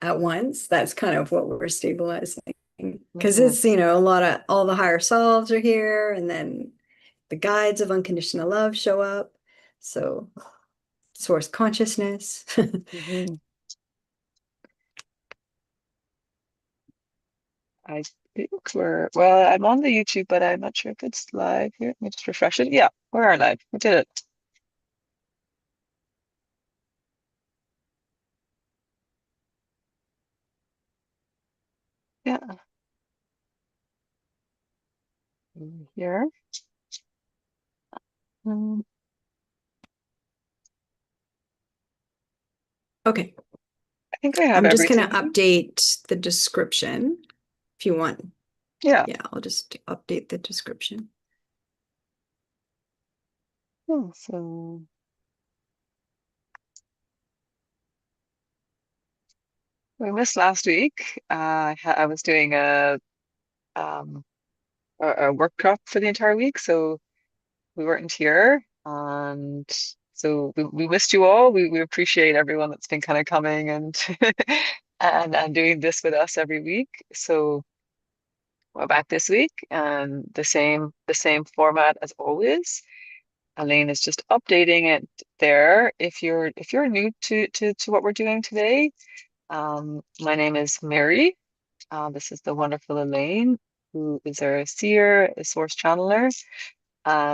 at once. That's kind of what we're stabilizing. Because Mhm. it's, you know, a lot of all the higher selves are here, and then the guides of unconditional love show up. So, source consciousness. Mhm. I think well, I'm on the YouTube, but I'm not sure if it's live here. Let me just refresh it. Yeah, we are live. We did it. Yeah. Here. Mm, Okay, I think I have I'm just going to everything. update the description if you want. Yeah. Yeah, I'll just update the description. Yeah, so we missed last week. I was doing um a workshop for the entire week, so we weren't here, and so we missed you all. We appreciate everyone that's been kind of coming and and doing this with us every week. So we're back this week, and the same format as always. Elaine is just updating it there. If you're new to what we're doing today, my name is Mary. This is the wonderful Elaine, who is our seer, a source channeler.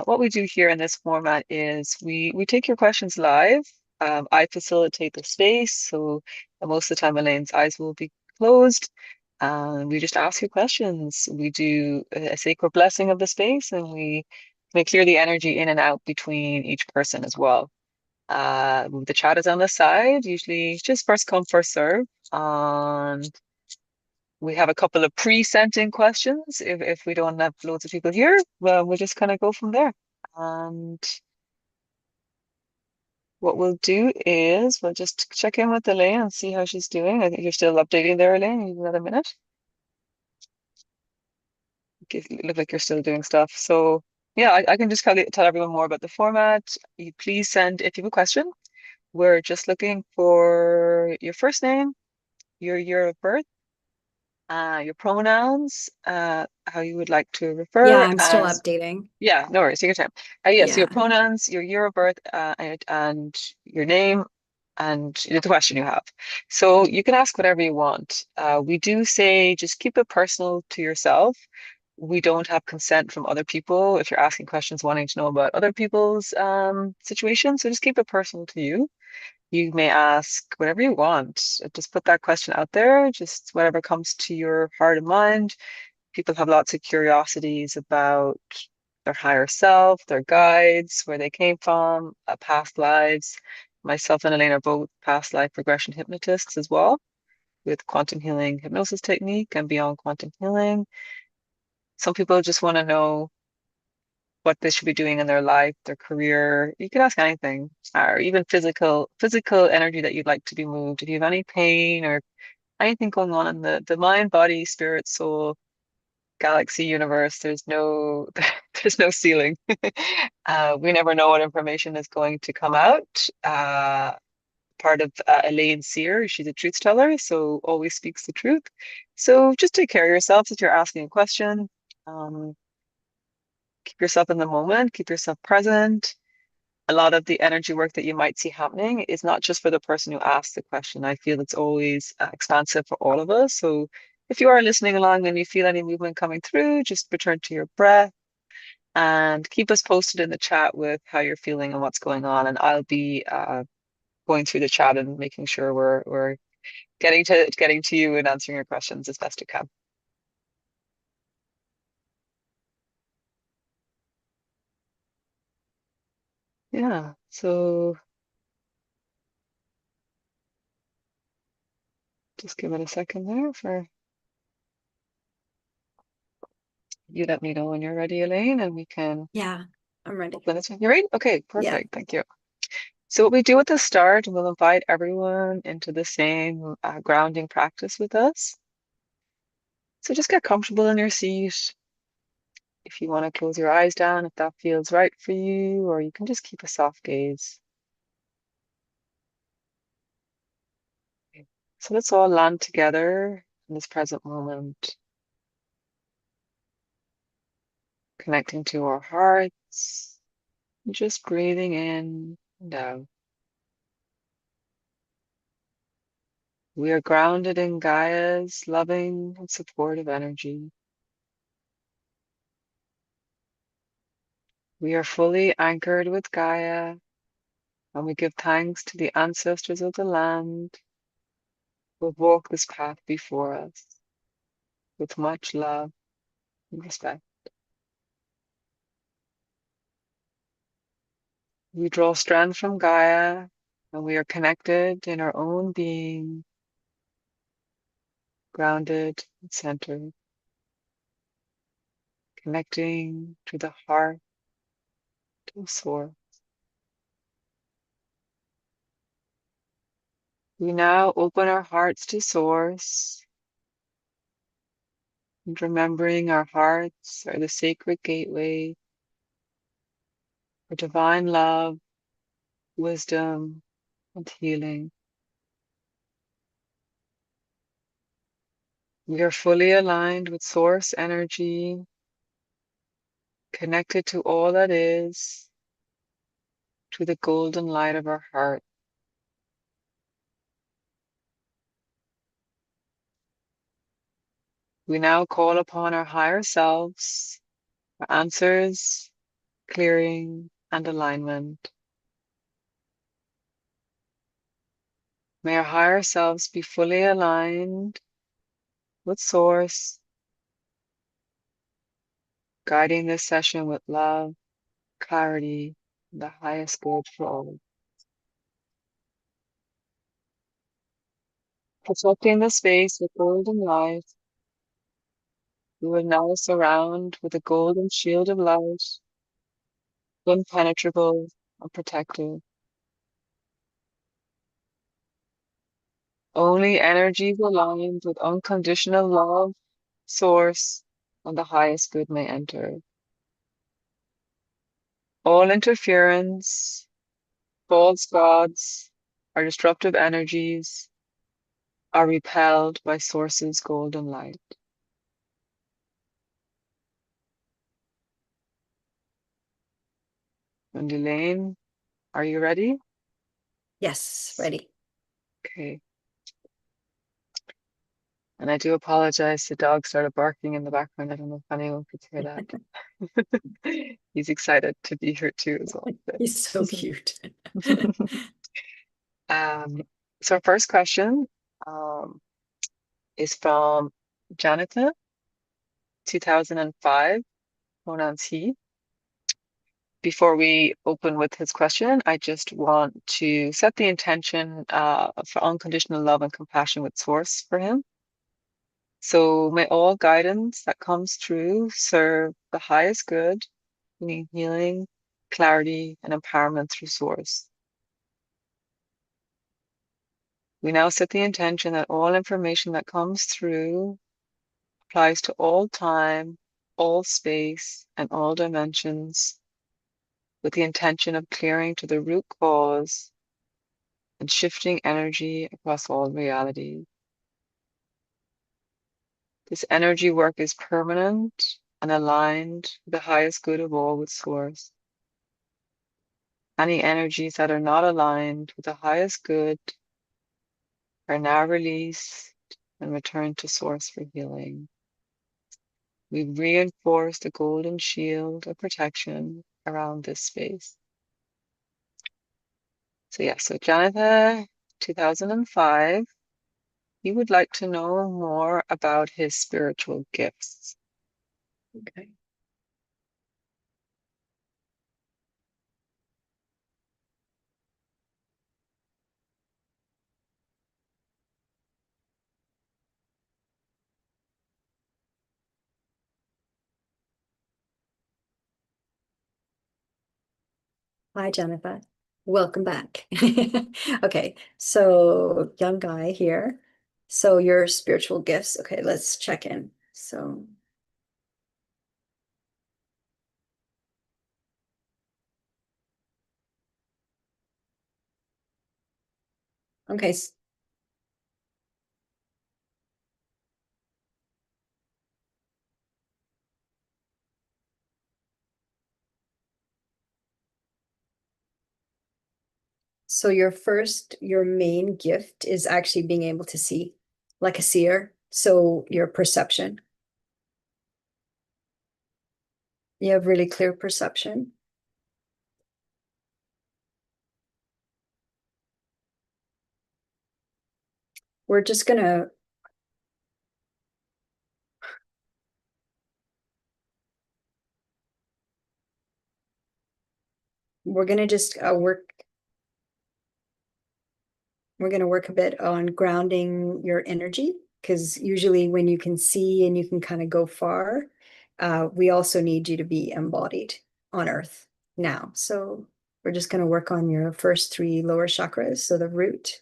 What we do here in this format is we take your questions live. I facilitate the space, so most of the time Elaine's eyes will be closed. We just ask you questions. We do a sacred blessing of the space, and we clear the energy in and out between each person as well. The chat is on the side, usually just first come, first serve. And we have a couple of pre-sent in questions. If we don't have loads of people here, well, we'll just kind of go from there. And what we'll do is we'll just check in with Elaine and see how she's doing. I think you're still updating there, Elaine. You need another minute. You look like you're still doing stuff. So yeah, I can just tell everyone more about the format. You please send if you have a question. We're just looking for your first name, your year of birth, your pronouns, how you would like to Yeah, refer, I'm still and updating. yeah, no worries. Take your time. Yes, your Yeah. pronouns, your year of birth, and your name, and the question you have. So you can ask whatever you want. We do say just keep it personal to yourself. We don't have consent from other people if you're asking questions wanting to know about other people's situations. So just keep it personal to you. You may ask whatever you want. Just put that question out there, just whatever comes to your heart and mind. People have lots of curiosities about their higher self, their guides, where they came from, past lives. Myself and Elaine are both past life regression hypnotists as well, with quantum healing hypnosis technique and beyond quantum healing. Some people just want to know what they should be doing in their life, their career. You can ask anything, or even physical energy that you'd like to be moved. If you have any pain or anything going on in the mind, body, spirit, soul, galaxy, universe, there's no ceiling. We never know what information is going to come out. Part of Elaine Seer, she's a truth teller, so always speaks the truth. So just take care of yourself if you're asking a question. Um, Keep yourself in the moment, keep yourself present. A lot of the energy work that you might see happening is not just for the person who asked the question. I feel it's always expansive for all of us. So if you are listening along and you feel any movement coming through, just return to your breath and keep us posted in the chat with how you're feeling and what's going on. And I'll be going through the chat and making sure we're getting to you and answering your questions as best we can. Yeah. So just give it a second there for you. Let me know when you're ready, Elaine, and we can Yeah, I'm ready. open this one. You're ready? Okay, Yeah. perfect. Thank you. So what we do at the start, we'll invite everyone into the same grounding practice with us. So just get comfortable in your seat. If you want to close your eyes down, if that feels right for you, or you can just keep a soft gaze. So let's all land together in this present moment, connecting to our hearts, just breathing in and out. We are grounded in Gaia's loving and supportive energy. We are fully anchored with Gaia, and we give thanks to the ancestors of the land who have walked this path before us with much love and respect. We draw strength from Gaia, and we are connected in our own being, grounded and centered, connecting to the heart, to the source. We now open our hearts to Source, and remembering our hearts are the sacred gateway for divine love, wisdom, and healing. We are fully aligned with Source energy, connected to all that is, to the golden light of our heart. We now call upon our higher selves for answers, clearing, and alignment. May our higher selves be fully aligned with Source, guiding this session with love, clarity, and the highest good for all. Protecting the space with golden light, we will now surround with a golden shield of light, impenetrable and protective. Only energies aligned with unconditional love, Source, and the highest good may enter. All interference, false gods, or disruptive energies are repelled by Source's golden light. And Elaine, are you ready? Yes, ready. Okay. And I do apologize, the dog started barking in the background. I don't know if anyone could hear that. He's excited to be here too as well. He's so cute. Um, so our first question um, is from Janitha, 2005, pronouns he. Before we open with his question, I just want to set the intention for unconditional love and compassion with Source for him. So may all guidance that comes through serve the highest good, meaning healing, clarity, and empowerment through Source. We now set the intention that all information that comes through applies to all time, all space, and all dimensions, with the intention of clearing to the root cause and shifting energy across all reality. This energy work is permanent and aligned with the highest good of all with Source. Any energies that are not aligned with the highest good are now released and returned to Source for healing. We reinforce the golden shield of protection around this space. So Janitha, 2005, he would like to know more about his spiritual gifts. Okay. Hi, Jennifer. Welcome back. Okay, so young guy here. So your spiritual gifts. Okay, let's check in. So, okay, So your main gift is actually being able to see, like a seer. So your perception, you have really clear perception. We're just gonna, we're gonna just we're gonna work a bit on grounding your energy, because usually when you can see and you can kind of go far, we also need you to be embodied on Earth now. So we're just gonna work on your first three lower chakras, so the root.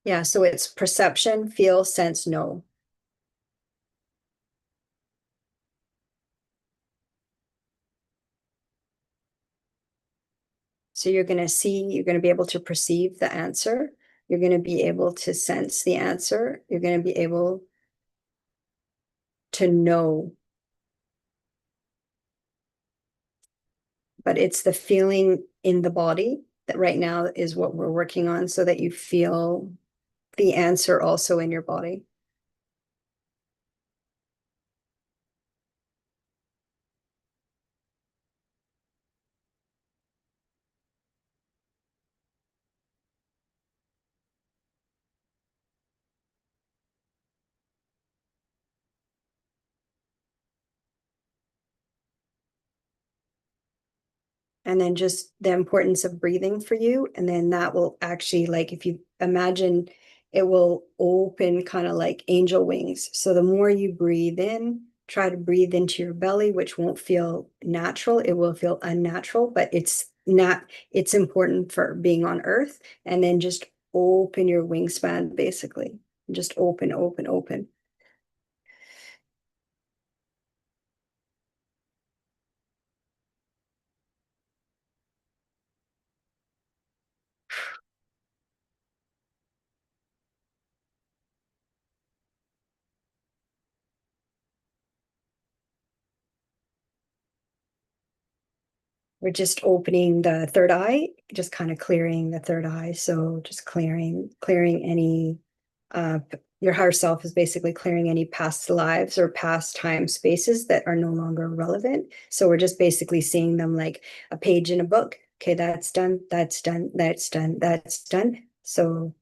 Yeah, so it's perception, feel, sense, know. So you're going to see, you're going to be able to perceive the answer. You're going to be able to sense the answer. You're going to be able to know. But it's the feeling in the body that right now is what we're working on, so that you feel the answer also in your body. And then just the importance of breathing for you. And then that will actually, like, if you imagine, it will open kind of like angel wings. So the more you breathe in, try to breathe into your belly, which won't feel natural. It will feel unnatural, but it's important for being on earth. And then just open your wingspan, basically. Just open, open, open. We're just opening the third eye, just kind of clearing the third eye. So just clearing any, uh, your higher self is basically clearing any past lives or past time spaces that are no longer relevant. So we're just basically seeing them like a page in a book. Okay, that's done, that's done, that's done, that's done. So,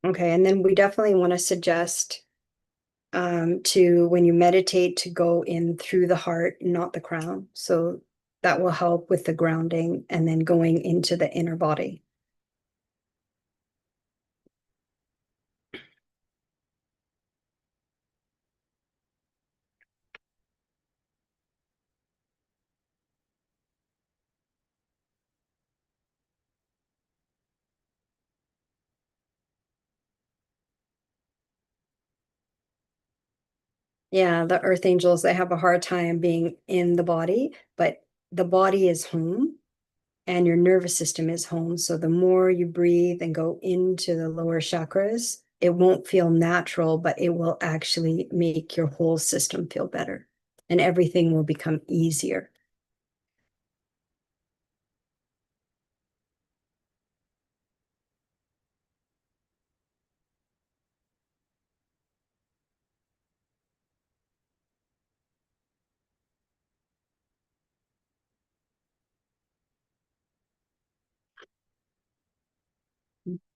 okay, and then we definitely want to suggest to when you meditate to go in through the heart, not the crown. So that will help with the grounding and then going into the inner body. Yeah, the earth angels, they have a hard time being in the body, but the body is home and your nervous system is home. So the more you breathe and go into the lower chakras, it won't feel natural, but it will actually make your whole system feel better and everything will become easier.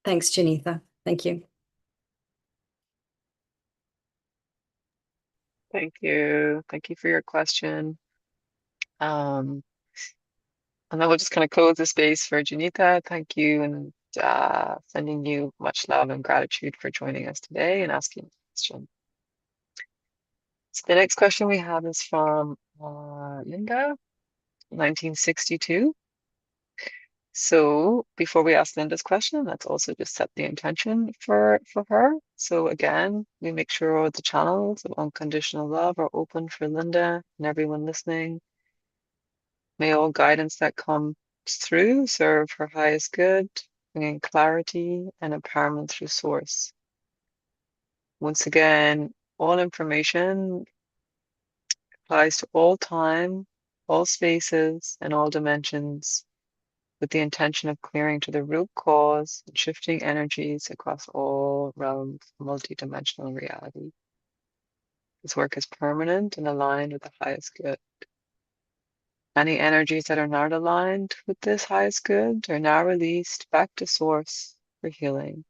Thanks, Janitha. Thank you. Thank you. Thank you for your question. Um, and then we'll just kind of close the space for Janitha. Thank you, and sending you much love and gratitude for joining us today and asking the question. So the next question we have is from Linda, 1962. So before we ask Linda's question, let's also just set the intention for her. So again, we make sure the channels of unconditional love are open for Linda and everyone listening. May all guidance that comes through serve her highest good, bringing clarity and empowerment through source. Once again, all information applies to all time, all spaces, and all dimensions, with the intention of clearing to the root cause and shifting energies across all realms of multidimensional reality. This work is permanent and aligned with the highest good. Any energies that are not aligned with this highest good are now released back to source for healing.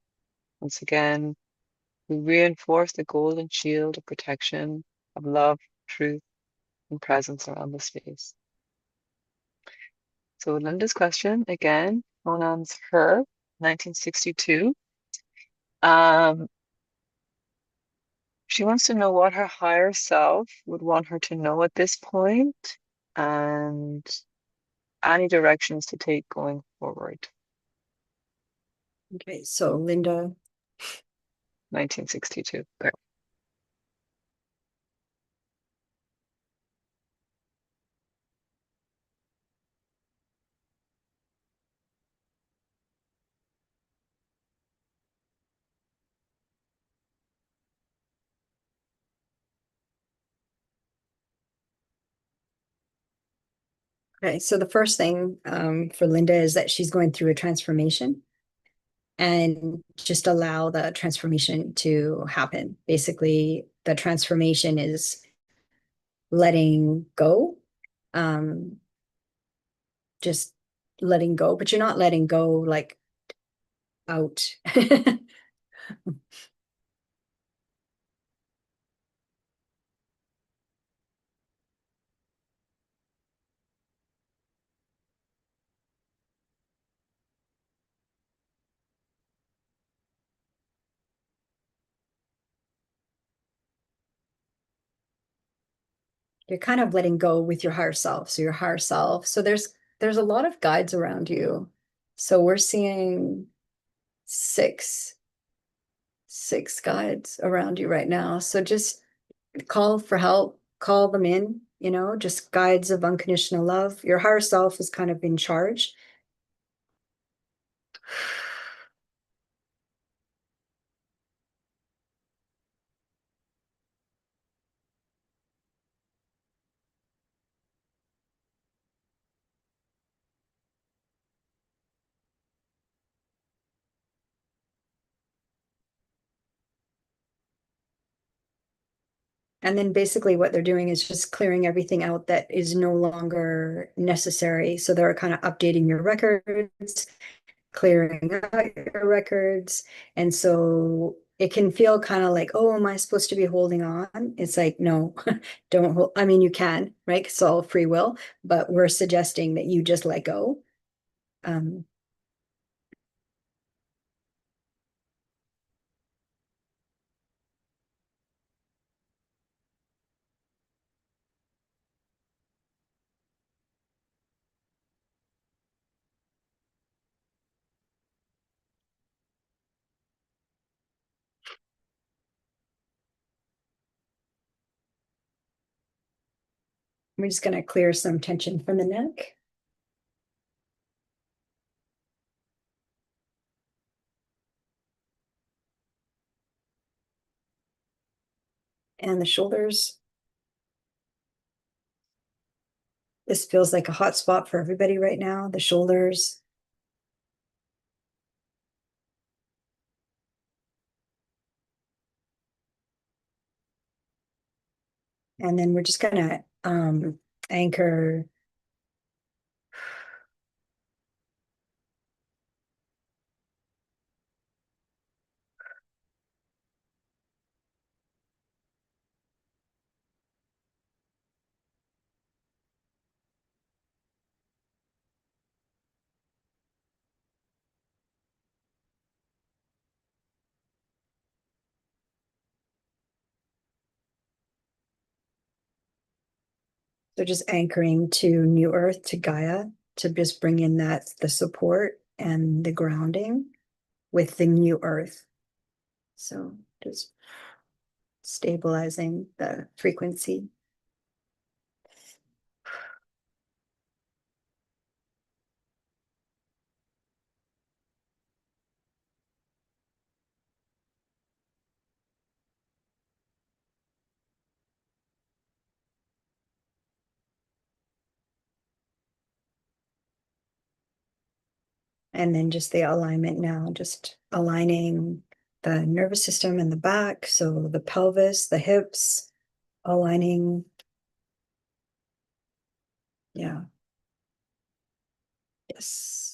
Once again, we reinforce the golden shield of protection of love, truth, and presence around the space. So Linda's question, again, pronouns her, 1962. She wants to know what her higher self would want her to know at this point and any directions to take going forward. Okay, so Linda, 1962. Okay. okay, so the first thing for Linda is that she's going through a transformation, and just allow the transformation to happen. Basically, the transformation is letting go, um, just letting go, but you're not letting go like out. You're kind of letting go with your higher self. So your higher self. So there's a lot of guides around you. So we're seeing six guides around you right now. So just call for help, call them in, just guides of unconditional love. Your higher self is kind of in charge. And then basically what they're doing is just clearing everything out that is no longer necessary. So they're kind of updating your records, clearing out your records. And so it can feel kind of like, oh, am I supposed to be holding on? It's like, no, don't hold. I mean, you can, right? It's all free will, but we're suggesting that you just let go. Um, we're just going to clear some tension from the neck and the shoulders. This feels like a hot spot for everybody right now, the shoulders. And then we're just going to anchor So just anchoring to New Earth, to Gaia, to just bring in the support and the grounding with the New Earth. So just stabilizing the frequency. And then just the alignment now, just aligning the nervous system and the back. So the pelvis, the hips, aligning. Yeah. Yes.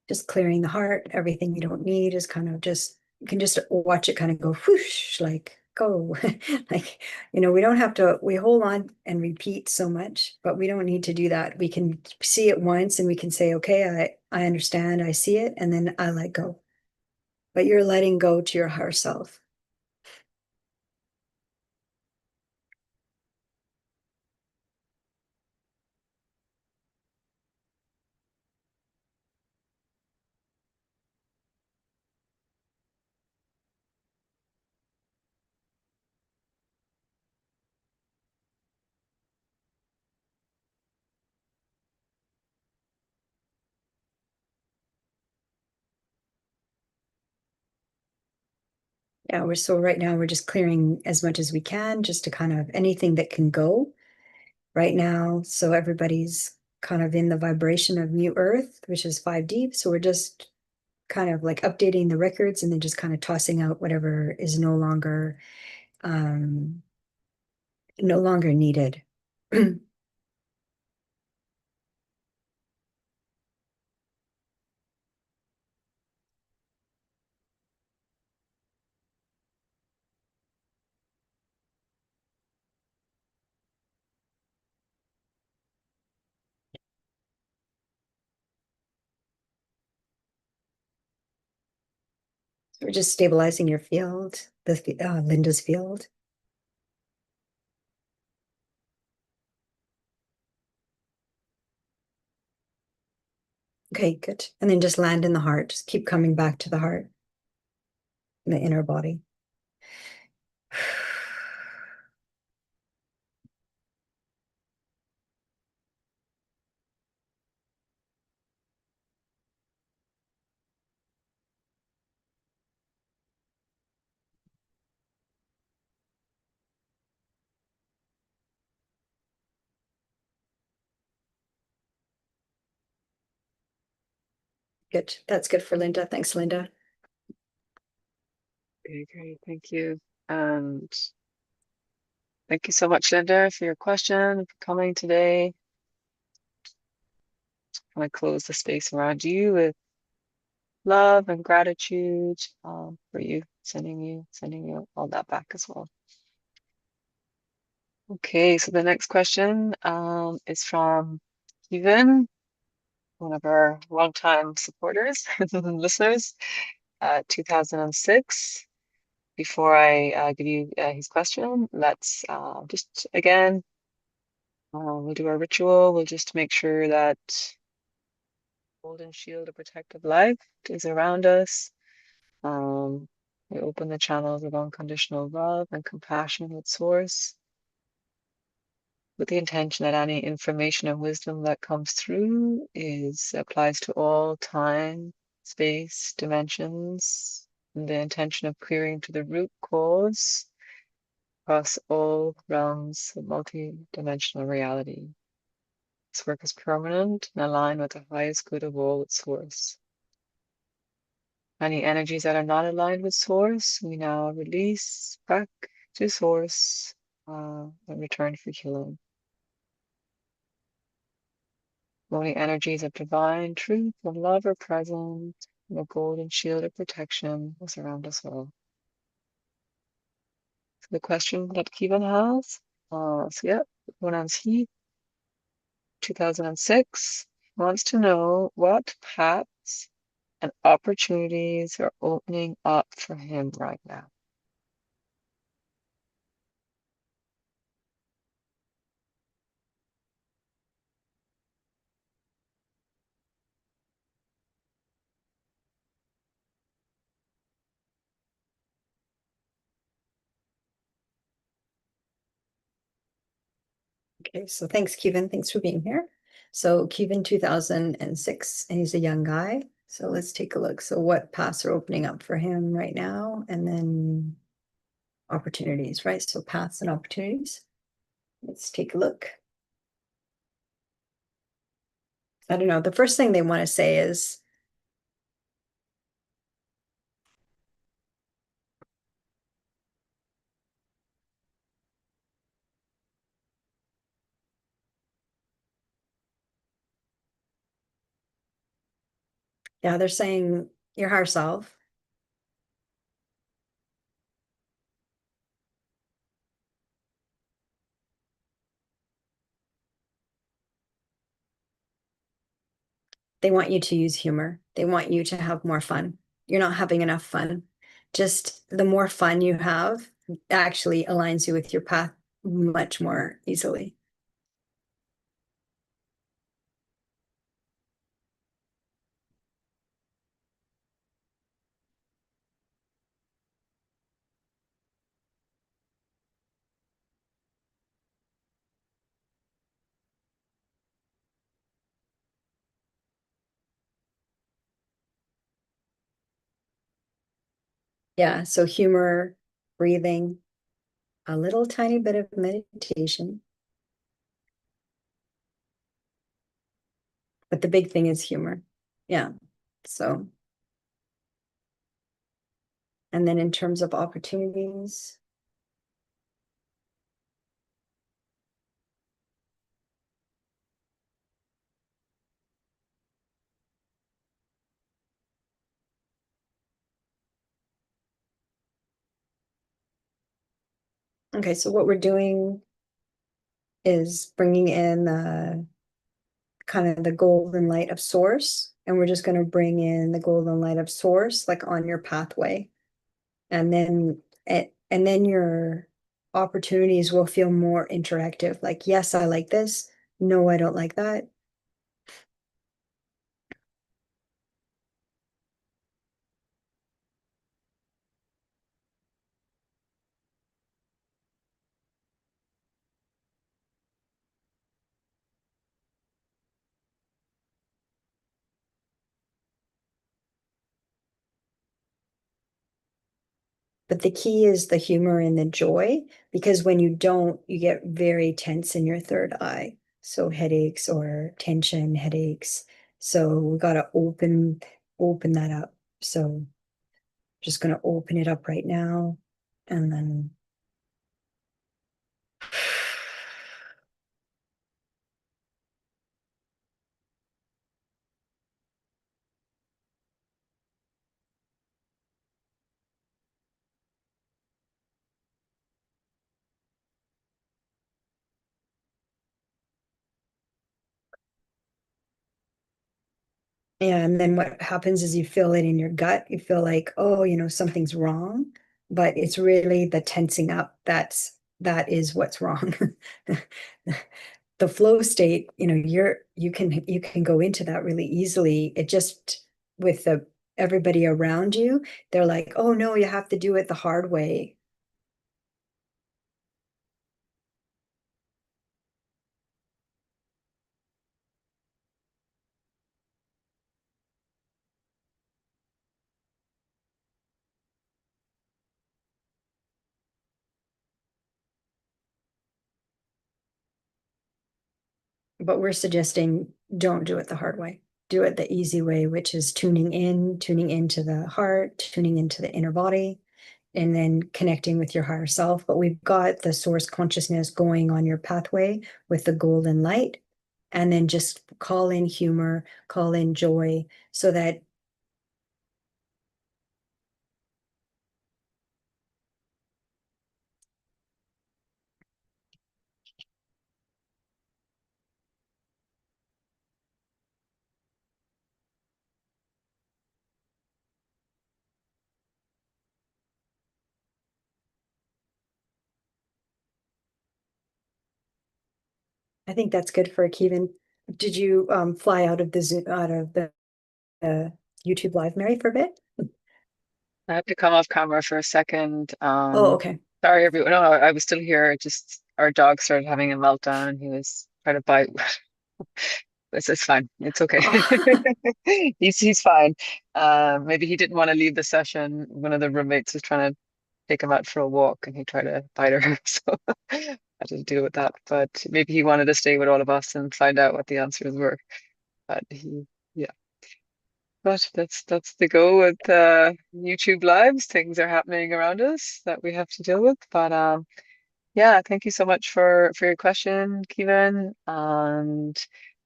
Just clearing the heart, everything you don't need is kind of just, you can just watch it kind of go whoosh, like go. Like, we don't have to, we hold on and repeat so much, but we don't need to do that. We can see it once and we can say, okay, I understand, I see it, and then I let go. But you're letting go to your higher self. Yeah, we're so right now we're just clearing as much as we can, just to kind of anything that can go right now. So everybody's kind of in the vibration of New Earth, which is 5D. So we're just kind of like updating the records and then just kind of tossing out whatever is um no longer needed. We're just stabilizing your field, the Linda's field. Okay, good. And then just land in the heart. Just keep coming back to the heart, the inner body. Good. That's good for Linda. Thanks, Linda. Okay, great. Thank you. And thank you so much, Linda, for your question, for coming today. I'm going to close the space around you with love and gratitude for you, sending you all that back as well. Okay, so the next question is from Kivin, one of our longtime supporters and listeners, 2006. Before I give you his question, let's just again, we'll do our ritual. We'll just make sure that golden shield of protective light is around us. We open the channels of unconditional love and compassion with Source, with the intention that any information and wisdom that comes through applies to all time, space, dimensions, and the intention of clearing to the root cause across all realms of multi-dimensional reality. This work is permanent and aligned with the highest good of all its Source. Any energies that are not aligned with Source, we now release back to Source and return for healing. Only energies of divine truth and love are present, and the golden shield of protection is around us all. So the question that Kevin has, So yeah, pronouns he, 2006, wants to know what paths and opportunities are opening up for him right now. Okay, so thanks, Kevin. Thanks for being here. So Kevin, 2006, and he's a young guy. So let's take a look. So what paths are opening up for him right now? And then opportunities, right? So paths and opportunities. Let's take a look. I don't know. The first thing they want to say is, yeah, they're saying your higher self. They want you to use humor. They want you to have more fun. You're not having enough fun. Just the more fun you have actually aligns you with your path much more easily. Yeah, so humor, breathing, a little tiny bit of meditation. But the big thing is humor. Yeah. So, and then in terms of opportunities, okay, so what we're doing is bringing in kind of the golden light of source, and we're just going to bring in the golden light of source like on your pathway, and then your opportunities will feel more interactive, like, yes, I like this, no, I don't like that. But the key is the humor and the joy, because when you don't, you get very tense in your third eye. So headaches or tension headaches. So we got to open that up. So just going to open it up right now. And then yeah, and then what happens is you feel it in your gut. You feel like, oh, something's wrong, but it's really the tensing up that is what's wrong. The flow state, you can go into that really easily. It just with the everybody around you, they're like, oh no, you have to do it the hard way. But we're suggesting don't do it the hard way. Do it the easy way, which is tuning into the heart, tuning into the inner body, and then connecting with your higher self. But we've got the source consciousness going on your pathway with the golden light. And then just call in humor, call in joy, so that I think that's good for Kevin. Did you fly out of the Zoom, out of the YouTube live, Mary, for a bit? I have to come off camera for a second. Oh, okay. Sorry, everyone. No, I was still here. Just our dog started having a meltdown. He was trying to bite. It's fine. It's okay. Oh, He's fine. Maybe he didn't want to leave the session. One of the roommates was trying to take him out for a walk, and he tried to bite her. So I had to deal with that. But maybe he wanted to stay with all of us and find out what the answers were. But yeah. But that's the go with YouTube lives. Things are happening around us that we have to deal with. But yeah, thank you so much for your question, Kevin. And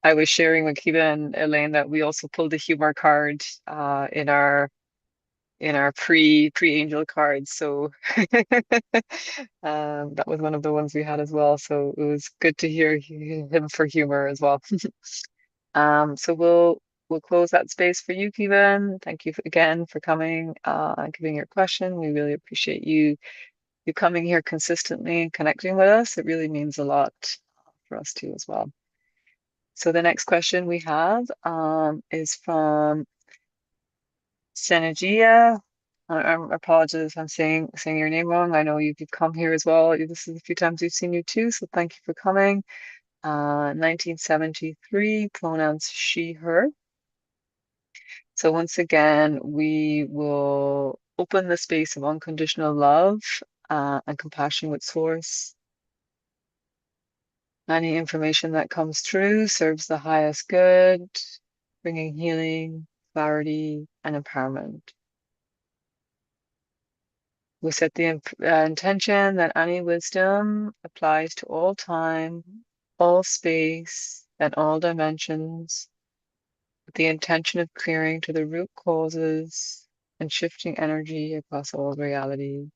I was sharing with Kevin and Elaine that we also pulled a humor card in our pre angel cards. So that was one of the ones we had as well. So it was good to hear him for humor as well. So we'll close that space for you, Kevin. Thank you again for coming and giving your question. We really appreciate you coming here consistently and connecting with us. It really means a lot for us too as well. So the next question we have is from Senija. I apologize if I'm saying your name wrong. I know you've come here as well. This is a few times we've seen you too, so thank you for coming. 1973, pronouns she, her. So once again, we will open the space of unconditional love and compassion with Source. Any information that comes through serves the highest good, bringing healing, clarity, and empowerment. We set the intention that any wisdom applies to all time, all space, and all dimensions, with the intention of clearing to the root causes and shifting energy across all realities.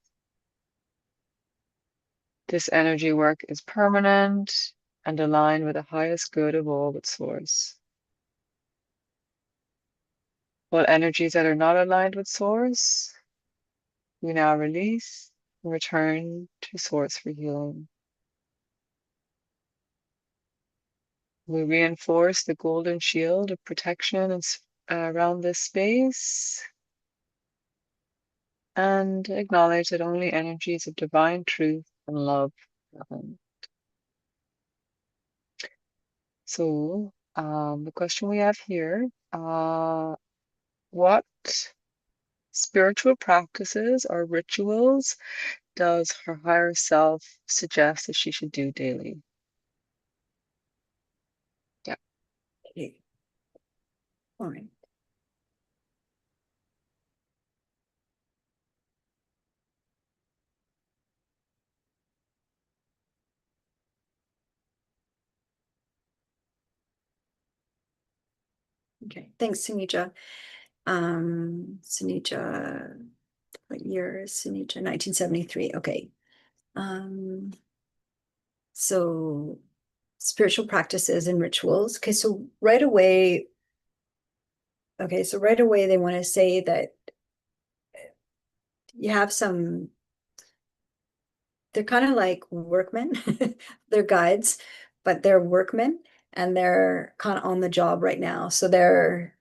This energy work is permanent and aligned with the highest good of all with Source. What energies that are not aligned with Source, we now release and return to Source for healing. We reinforce the golden shield of protection around this space and acknowledge that only energies of divine truth and love happen. So, the question we have here, what spiritual practices or rituals does her higher self suggest that she should do daily? Yeah. okay. All right. Okay. Thanks, Senija. Senija, what year is Senija? 1973. Okay. Um, so spiritual practices and rituals. Okay, so right away, they want to say that you have some, they're kind of like workmen, they're guides, but they're workmen and they're kind of on the job right now. So they're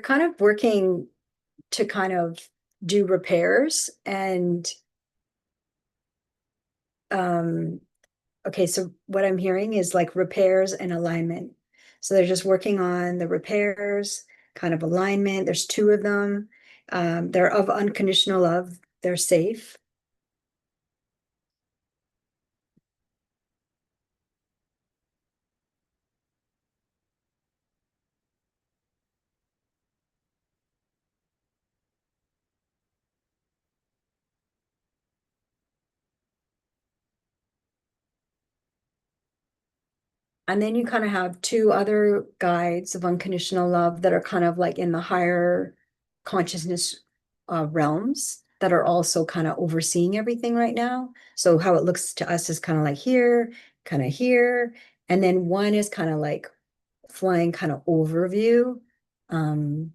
kind of working to kind of do repairs and um okay, so what I'm hearing is like repairs and alignment. So they're just working on the repairs, kind of alignment. There's two of them. They're of unconditional love. They're safe. And then you kind of have two other guides of unconditional love that are kind of like in the higher consciousness realms. that are also kind of overseeing everything right now. So how it looks to us is kind of like here, and then one is kind of like flying kind of overview. Um,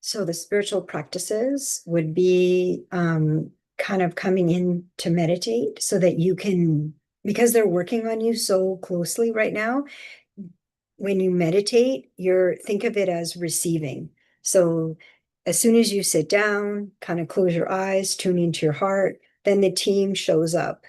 so the spiritual practices would be kind of coming in to meditate so that you can, because they're working on you so closely right now, when you meditate, think of it as receiving. So as soon as you sit down, kind of close your eyes, tune into your heart, then the team shows up.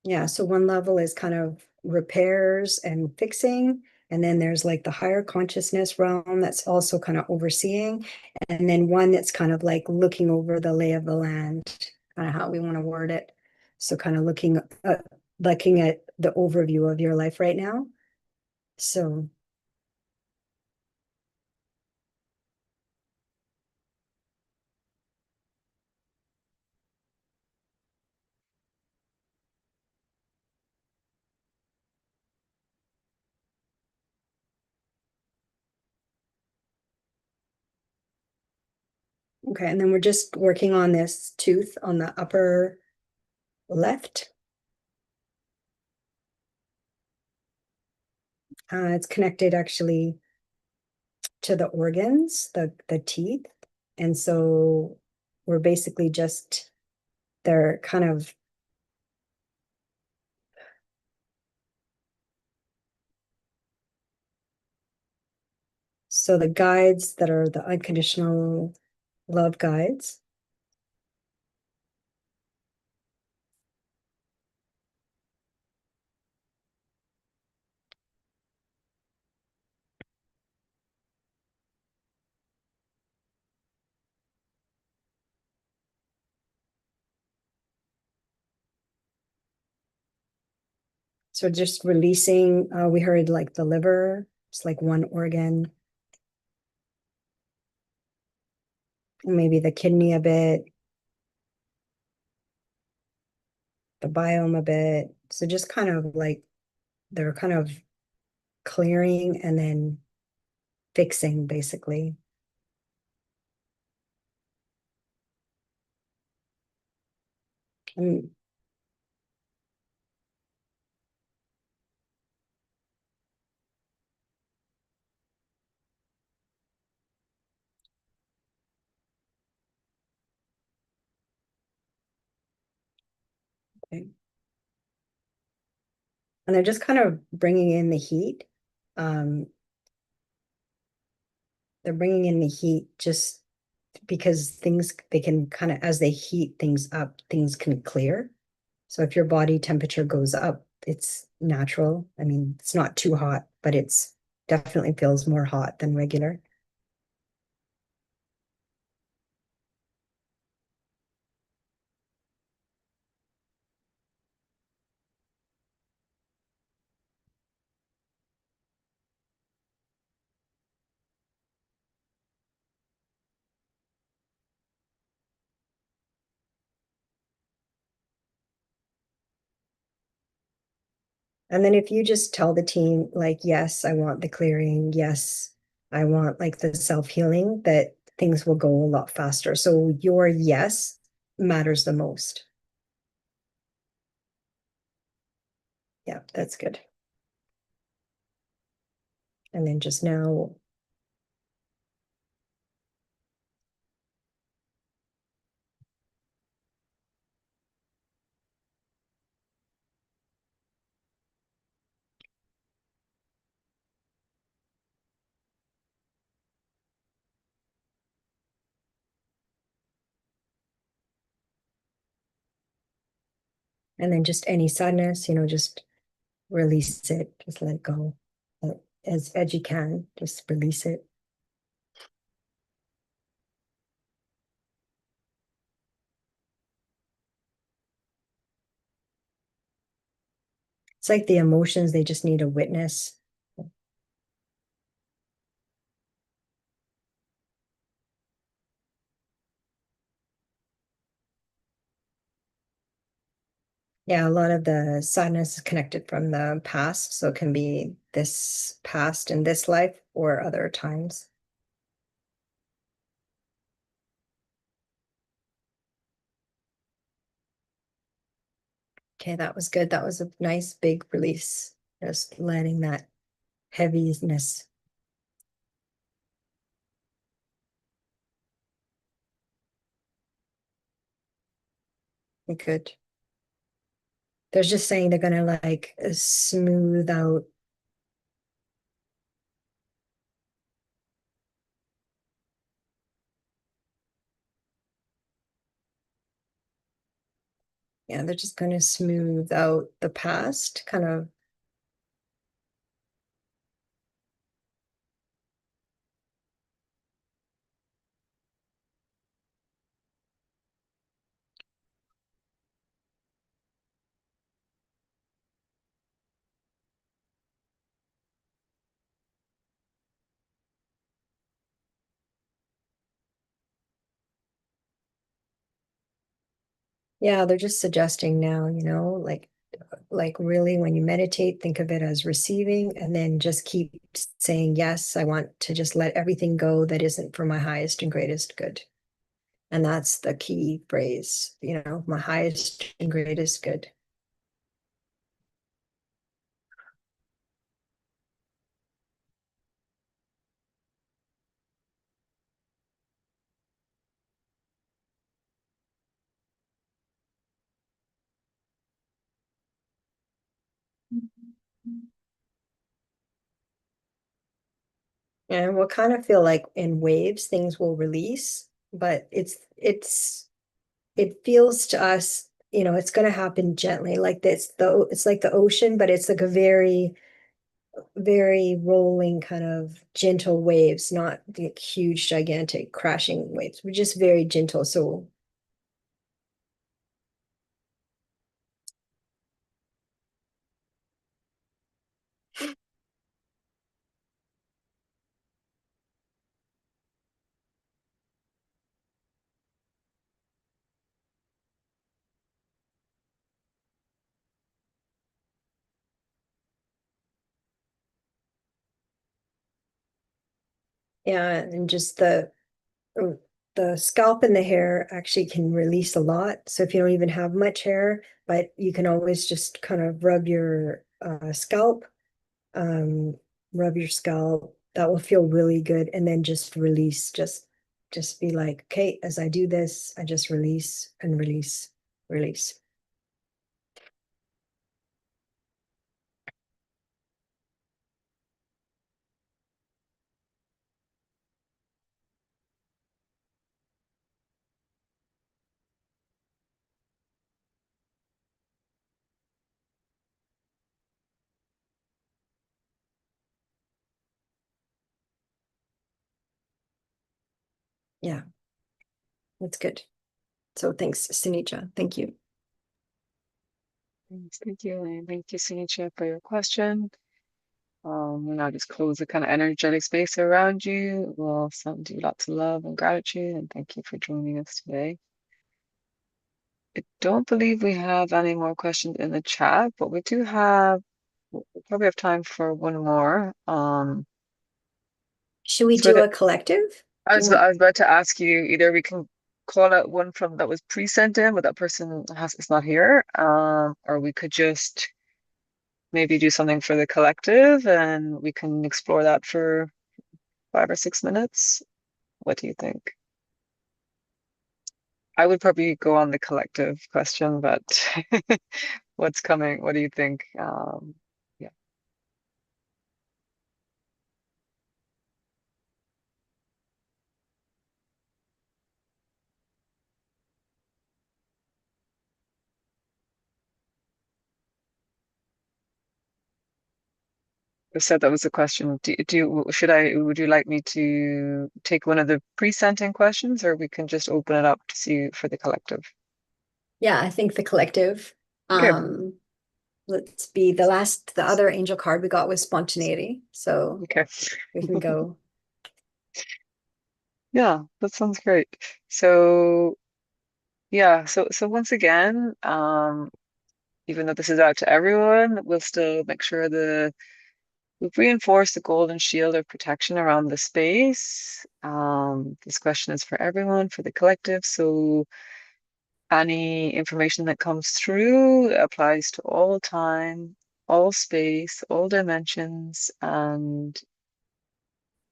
Yeah, so one level is kind of repairs and fixing, and then there's like the higher consciousness realm that's also kind of overseeing, and then one that's kind of like looking over the lay of the land, kind of how we want to word it. So kind of looking at the overview of your life right now. So okay, and then we're just working on this tooth on the upper left. It's connected actually to the organs, the teeth. And so we're basically just they're kind of so the guides that are the unconditional love guides. So just releasing, we heard like the liver, it's like one organ, maybe the kidney a bit, the biome a bit. So just kind of like they're kind of clearing and then fixing basically. Mm, okay. And they're just kind of bringing in the heat. Um, they're bringing in the heat just because things they can kind of as they heat things up, things can clear. So if your body temperature goes up, it's natural. I mean, it's not too hot, but it's definitely feels more hot than regular. And then if you just tell the team, like, yes, I want the clearing, yes, I want like the self-healing, that things will go a lot faster. So your yes matters the most. Yeah, that's good. And then just now, And then just any sadness, just release it, just let it go. As you can, just release it. It's like the emotions, they just need a witness. Yeah, a lot of the sadness is connected from the past. So it can be this past in this life or other times. Okay, that was good. That was a nice big release. Just letting that heaviness. Good. They're just saying they're gonna like smooth out. Yeah, they're just gonna smooth out the past, kind of. Yeah, they're just suggesting now, like really when you meditate, think of it as receiving and then just keep saying, yes, I want to just let everything go that isn't for my highest and greatest good. And that's the key phrase, my highest and greatest good. And we'll kind of feel like in waves, things will release, but it feels to us, it's going to happen gently, like this, though it's like the ocean, but it's like a very very rolling kind of gentle waves, not the huge, gigantic crashing waves. We're just very gentle. So yeah, and just the scalp and the hair actually can release a lot. So if you don't even have much hair, but you can always just kind of um, rub your scalp. That will feel really good. And then just release, just be like, okay, as I do this, I just release and release, release. Yeah, that's good. So thanks, Senija. Thank you. Thanks. Thank you, and thank you, Senija, for your question. And I'll just close the kind of energetic space around you. We'll send you lots of love and gratitude, and thank you for joining us today. I don't believe we have any more questions in the chat, but we probably have time for one more. Should we So do a collective? Do you want? I was about to ask you, either we can call out one from that was pre-sent in, but that person is not here, or we could just maybe do something for the collective and we can explore that for 5 or 6 minutes. What do you think? I would probably go on the collective question, but what's coming? What do you think? Yeah. I said that was a question. Would you like me to take one of the pre-sent in questions, or we can just open it up to see for the collective? Yeah, I think the collective. Okay. Um, let's be the other angel card we got was spontaneity. So Okay. we can go. Yeah, that sounds great. So yeah, so once again, even though this is out to everyone, we'll still make sure we've reinforced the golden shield of protection around the space. This question is for everyone, for the collective. So any information that comes through applies to all time, all space, all dimensions, and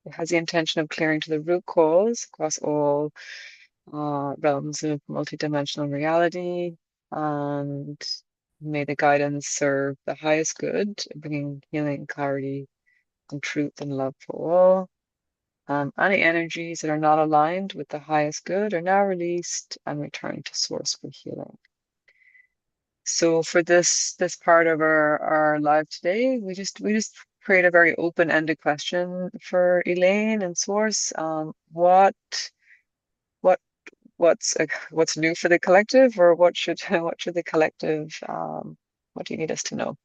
it has the intention of clearing to the root cause across all realms of multidimensional reality. And may the guidance serve the highest good, bringing healing, clarity, and truth and love for all. Any energies that are not aligned with the highest good are now released and returned to source for healing. So for this part of our live today, we just create a very open-ended question for Elaine and Source. What what's new for the collective, or what should what should the collective what do you need us to know?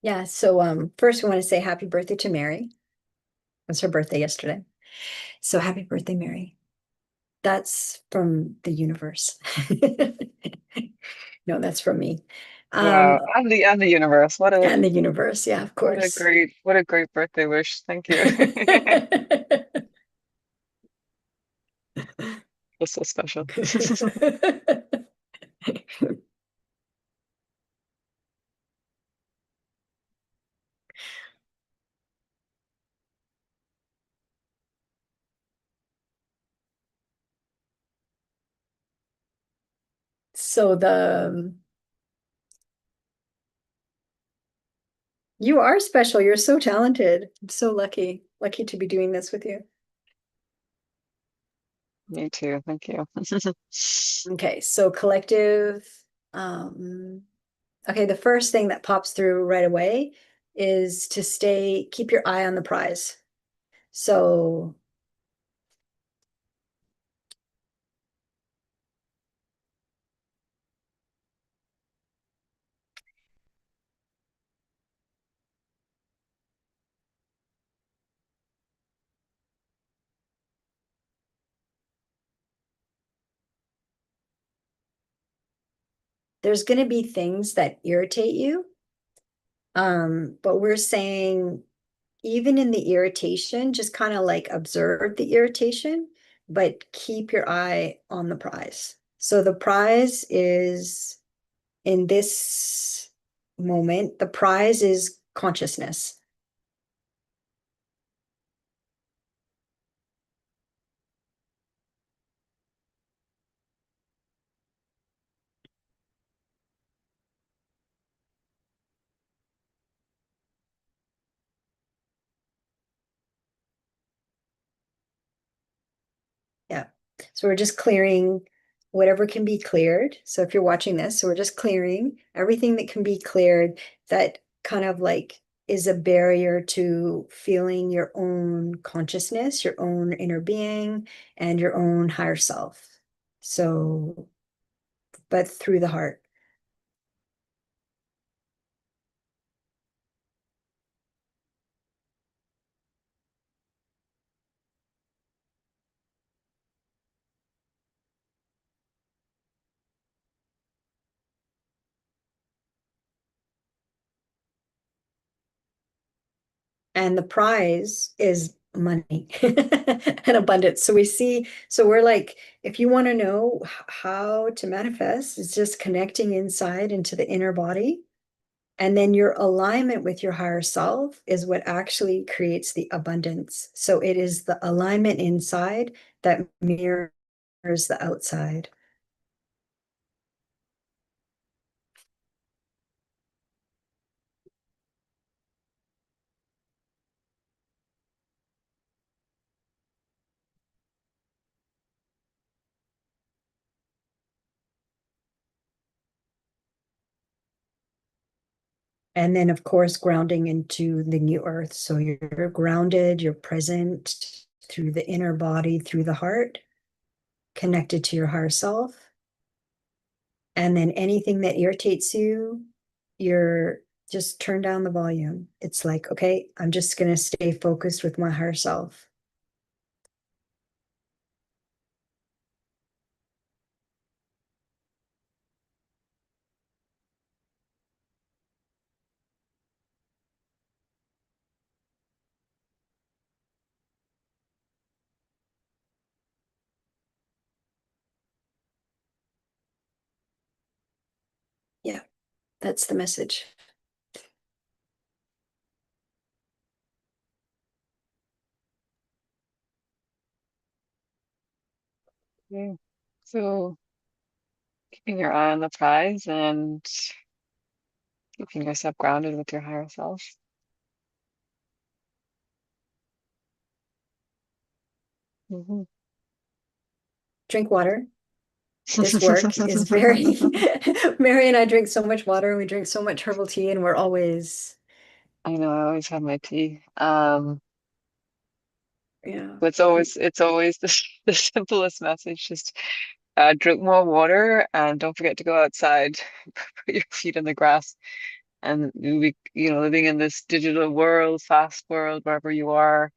Yeah, so first we want to say happy birthday to Mary. It was her birthday yesterday. So happy birthday, Mary. That's from the universe. No, that's from me. Wow, Um, and the universe. and the universe, yeah, of course. What a great birthday wish. Thank you. That's so special. So you are special. You're so talented. I'm so lucky to be doing this with you. Me too. Thank you. Okay, so collective. Um, okay, the first thing that pops through right away is to keep your eye on the prize. So there's going to be things that irritate you. But we're saying even in the irritation, just kind of like observe the irritation, but keep your eye on the prize. So the prize is in this moment, the prize is consciousness. Yeah. So we're just clearing whatever can be cleared. So if you're watching this, so we're just clearing everything that can be cleared that kind of like is a barrier to feeling your own consciousness, your own inner being, and your own higher self. So, but through the heart. And the prize is money and abundance. So we see, so we're like, if you want to know how to manifest, it's just connecting inside into the inner body. And then your alignment with your higher self is what actually creates the abundance. So it is the alignment inside that mirrors the outside. And then, of course, grounding into the new earth. So you're grounded, you're present through the inner body, through the heart, connected to your higher self. And then anything that irritates you, you're just turn down the volume. It's like, okay, I'm just going to stay focused with my higher self. Yeah, that's the message. Yeah. So keeping your eye on the prize and keeping yourself grounded with your higher self. Hmm. Drink water. This work is very, Mary and I drink so much water and we drink so much herbal tea, and we're always, I know I always have my tea. yeah. But it's always the, the simplest message. Just drink more water and don't forget to go outside, put your feet in the grass. And we, living in this digital world, fast world, wherever you are,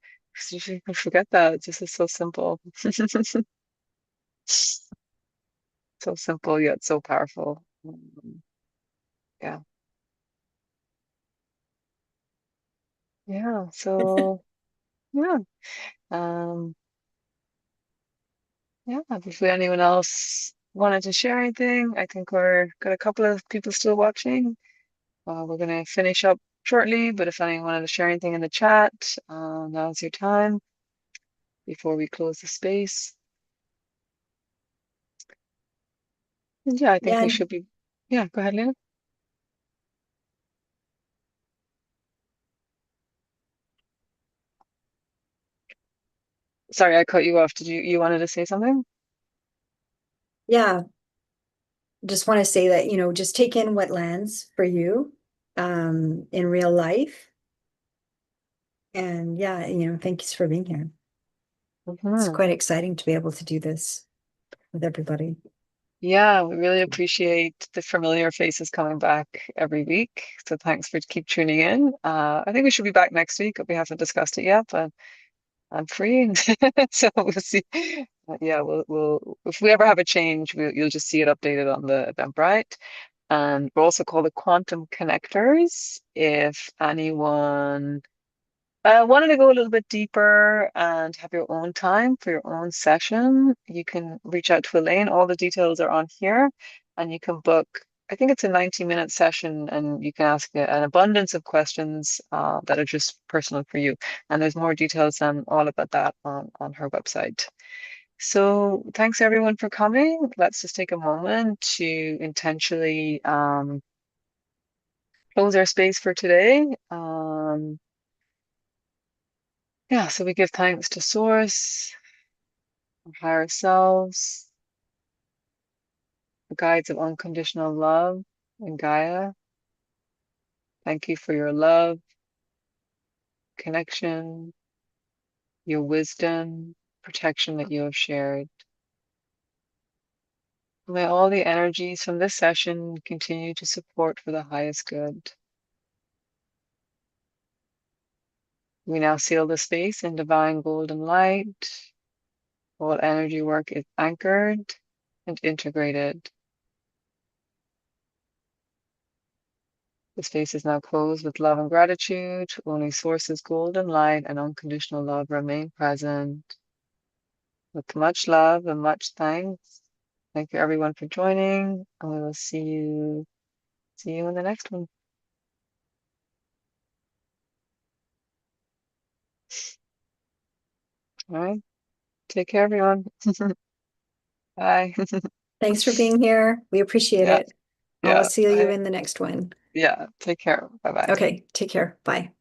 you can forget that. It's just so simple. So simple yet so powerful. Yeah. Yeah. So yeah. Um, yeah. If anyone else wanted to share anything, I think we're got a couple of people still watching. We're gonna finish up shortly, but if anyone wanted to share anything in the chat, now's your time before we close the space. And yeah, I think Yeah. we should be. Yeah, go ahead, Lena. Sorry, I cut you off. Did you wanted to say something? Yeah. Just want to say that, just take in what lands for you in real life. And yeah, thanks for being here. It's Hmm. quite exciting to be able to do this with everybody. Yeah, we really appreciate the familiar faces coming back every week. So thanks for keep tuning in. I think we should be back next week. We haven't discussed it yet, but I'm free, so we'll see. Yeah, we'll if we ever have a change, you'll just see it updated on the Eventbrite. And we're also called the Quantum Connectors. If anyone wanted to go a little bit deeper and have your own time for your own session, you can reach out to Elaine. All the details are on here, and you can book. I think it's a 90-minute session, and you can ask an abundance of questions that are just personal for you. And there's more details and all about that on her website. So thanks everyone for coming. Let's just take a moment to intentionally close our space for today. Yeah, so we give thanks to Source, our higher selves, the guides of unconditional love, and Gaia. Thank you for your love, connection, your wisdom, protection that you have shared. May all the energies from this session continue to support for the highest good. We now seal the space in divine golden light. All energy work is anchored and integrated. The space is now closed with love and gratitude. Only Source's golden light and unconditional love remain present. With much love and much thanks. Thank you everyone for joining, and we will see you in the next one. All right. Take care, everyone. Bye. Thanks for being here. We appreciate Yeah, it. I will yeah. see you Bye. in the next one. Yeah. Take care. Bye-bye. Okay, take care. Bye.